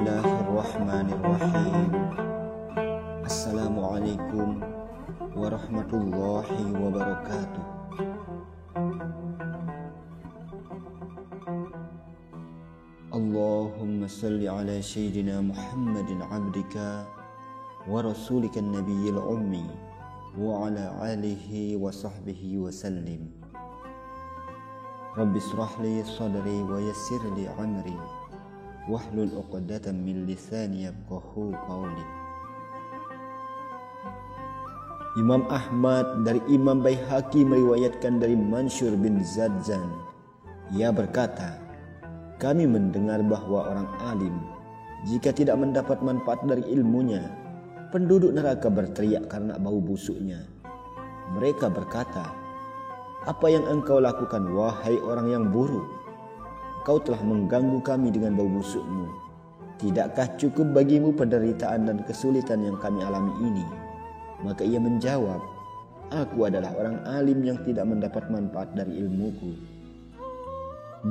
Bismillahirrahmanirrahim. Assalamualaikum warahmatullahi wabarakatuh. Allahumma salli ala sayyidina Muhammadin abdika wa rasulika nabiyil ummi wa ala alihi wa sahbihi wa sallim. Rabbi israh li sadri wa yassir li amri wahlul 'uqdatam min lisani yafqahu qawli. Imam Ahmad dari Imam Baihaqi meriwayatkan dari Mansur bin Zadzan. Ia berkata, kami mendengar bahwa orang alim jika tidak mendapat manfaat dari ilmunya, penduduk neraka berteriak karena bau busuknya. Mereka berkata, apa yang engkau lakukan wahai orang yang buruk? Kau telah mengganggu kami dengan bau busukmu. Tidakkah cukup bagimu penderitaan dan kesulitan yang kami alami ini? Maka ia menjawab, aku adalah orang alim yang tidak mendapat manfaat dari ilmuku.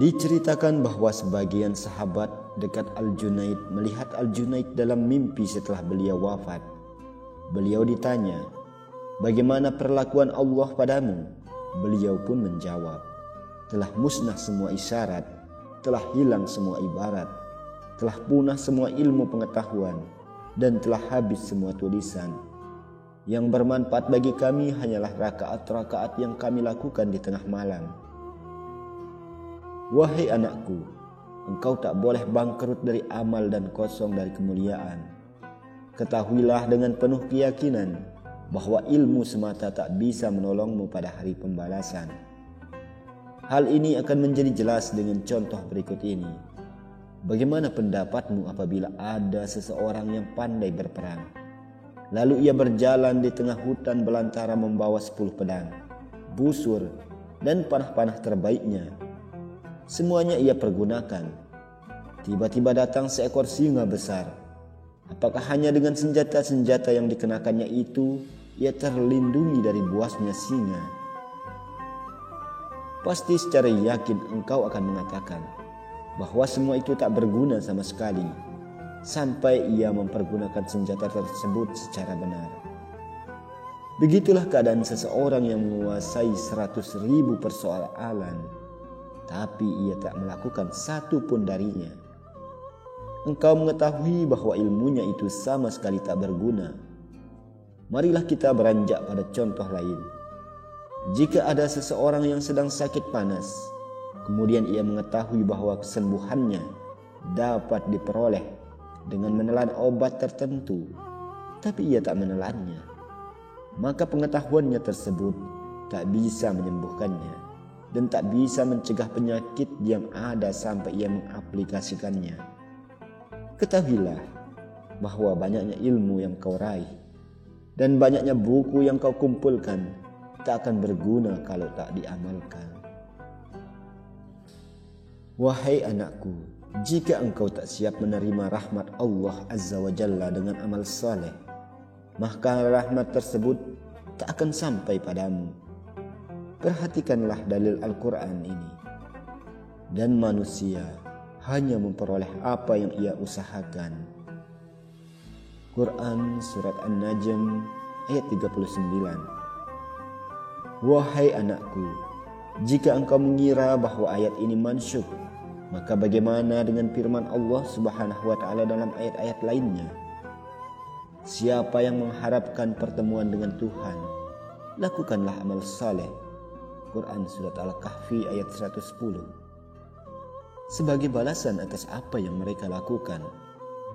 Diceritakan bahwa sebagian sahabat dekat Al-Junaid melihat Al-Junaid dalam mimpi setelah beliau wafat. Beliau ditanya, bagaimana perlakuan Allah padamu? Beliau pun menjawab, telah musnah semua isyarat, telah hilang semua ibarat, telah punah semua ilmu pengetahuan, dan telah habis semua tulisan. Yang bermanfaat bagi kami hanyalah rakaat-rakaat yang kami lakukan di tengah malam. Wahai anakku, engkau tak boleh bangkrut dari amal dan kosong dari kemuliaan. Ketahuilah dengan penuh keyakinan bahwa ilmu semata tak bisa menolongmu pada hari pembalasan. Hal ini akan menjadi jelas dengan contoh berikut ini. Bagaimana pendapatmu apabila ada seseorang yang pandai berperang, lalu ia berjalan di tengah hutan belantara membawa 10 pedang, busur, dan panah-panah terbaiknya. Semuanya ia pergunakan. Tiba-tiba datang seekor singa besar. Apakah hanya dengan senjata-senjata yang dikenakannya itu ia terlindungi dari buasnya singa? Pasti secara yakin engkau akan mengatakan bahwa semua itu tak berguna sama sekali sampai ia mempergunakan senjata tersebut secara benar. Begitulah keadaan seseorang yang menguasai 100.000 persoalan, tapi ia tak melakukan satu pun darinya. Engkau mengetahui bahwa ilmunya itu sama sekali tak berguna. Marilah kita beranjak pada contoh lain. Jika ada seseorang yang sedang sakit panas, kemudian ia mengetahui bahwa kesembuhannya dapat diperoleh dengan menelan obat tertentu, tapi ia tak menelannya, maka pengetahuannya tersebut tak bisa menyembuhkannya dan tak bisa mencegah penyakit yang ada sampai ia mengaplikasikannya. Ketahuilah bahwa banyaknya ilmu yang kau raih dan banyaknya buku yang kau kumpulkan tak akan berguna kalau tak diamalkan. Wahai anakku, jika engkau tak siap menerima rahmat Allah Azza wa Jalla dengan amal saleh, maka rahmat tersebut tak akan sampai padamu. Perhatikanlah dalil Al-Quran ini. Dan manusia hanya memperoleh apa yang ia usahakan. Quran Surat An-Najm ayat 39. Wahai anakku, jika engkau mengira bahwa ayat ini mansyukh, maka bagaimana dengan firman Allah Subhanahu wa taala dalam ayat-ayat lainnya? Siapa yang mengharapkan pertemuan dengan Tuhan, lakukanlah amal saleh. Quran Surat Al-Kahfi ayat 110. Sebagai balasan atas apa yang mereka lakukan,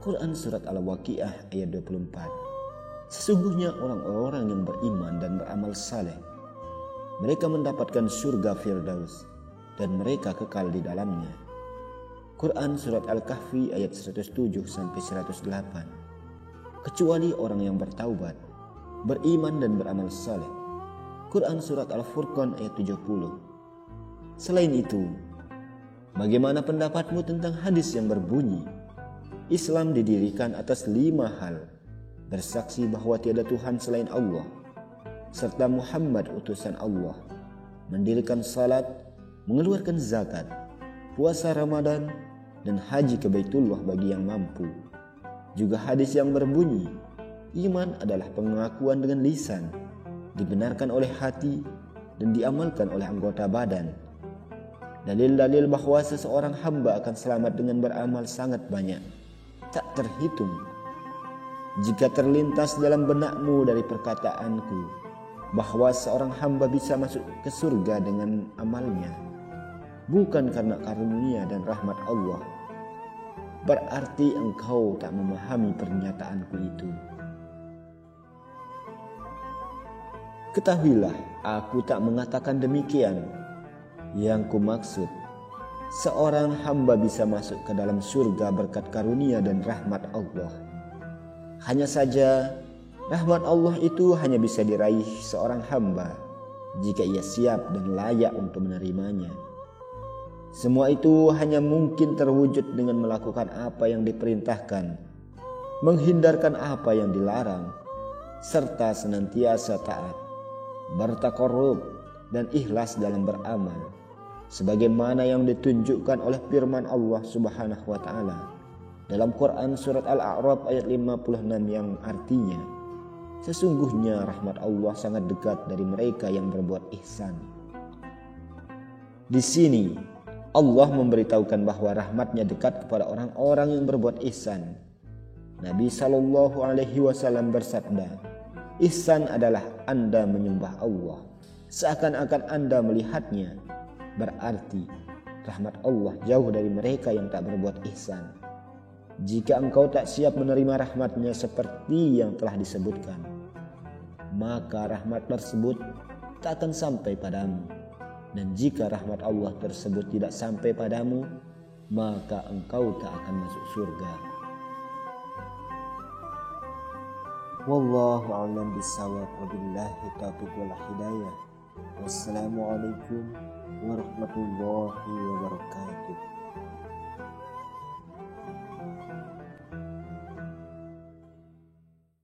Quran Surat Al-Waqiah ayat 24. Sesungguhnya orang-orang yang beriman dan beramal saleh, mereka mendapatkan surga Firdaus dan mereka kekal di dalamnya. Quran Surat Al-Kahfi ayat 107-108. Kecuali orang yang bertaubat, beriman dan beramal saleh. Quran Surat Al-Furqan ayat 70. Selain itu, bagaimana pendapatmu tentang hadis yang berbunyi, Islam didirikan atas 5 hal: bersaksi bahwa tiada Tuhan selain Allah, serta Muhammad utusan Allah, mendirikan salat, mengeluarkan zakat, puasa Ramadan, dan haji ke Baitullah bagi yang mampu. Juga hadis yang berbunyi, iman adalah pengakuan dengan lisan, dibenarkan oleh hati, dan diamalkan oleh anggota badan. Dalil-dalil bahwa seseorang hamba akan selamat dengan beramal sangat banyak, tak terhitung. Jika terlintas dalam benakmu dari perkataanku bahwa seorang hamba bisa masuk ke surga dengan amalnya, bukan karena karunia dan rahmat Allah, berarti engkau tak memahami pernyataanku itu. Ketahuilah, aku tak mengatakan demikian. Yang kumaksud, seorang hamba bisa masuk ke dalam surga berkat karunia dan rahmat Allah. Hanya saja, rahmat Allah itu hanya bisa diraih seorang hamba jika ia siap dan layak untuk menerimanya. Semua itu hanya mungkin terwujud dengan melakukan apa yang diperintahkan, menghindarkan apa yang dilarang, serta senantiasa taat, bertakarrub, dan ikhlas dalam beramal, sebagaimana yang ditunjukkan oleh firman Allah Subhanahu wa taala dalam Quran surat Al-A'raf ayat 56 yang artinya, sesungguhnya rahmat Allah sangat dekat dari mereka yang berbuat ihsan. Di sini Allah memberitahukan bahwa rahmatnya dekat kepada orang-orang yang berbuat ihsan. Nabi SAW bersabda, ihsan adalah Anda menyembah Allah seakan-akan Anda melihatnya. Berarti rahmat Allah jauh dari mereka yang tak berbuat ihsan. Jika engkau tak siap menerima rahmatnya seperti yang telah disebutkan, maka rahmat tersebut tak akan sampai padamu. Dan jika rahmat Allah tersebut tidak sampai padamu, maka engkau tak akan masuk surga. Wallahu a'lam bishawab, wabillahi taufiq wal hidayah. Wassalamualaikum warahmatullahi wabarakatuh.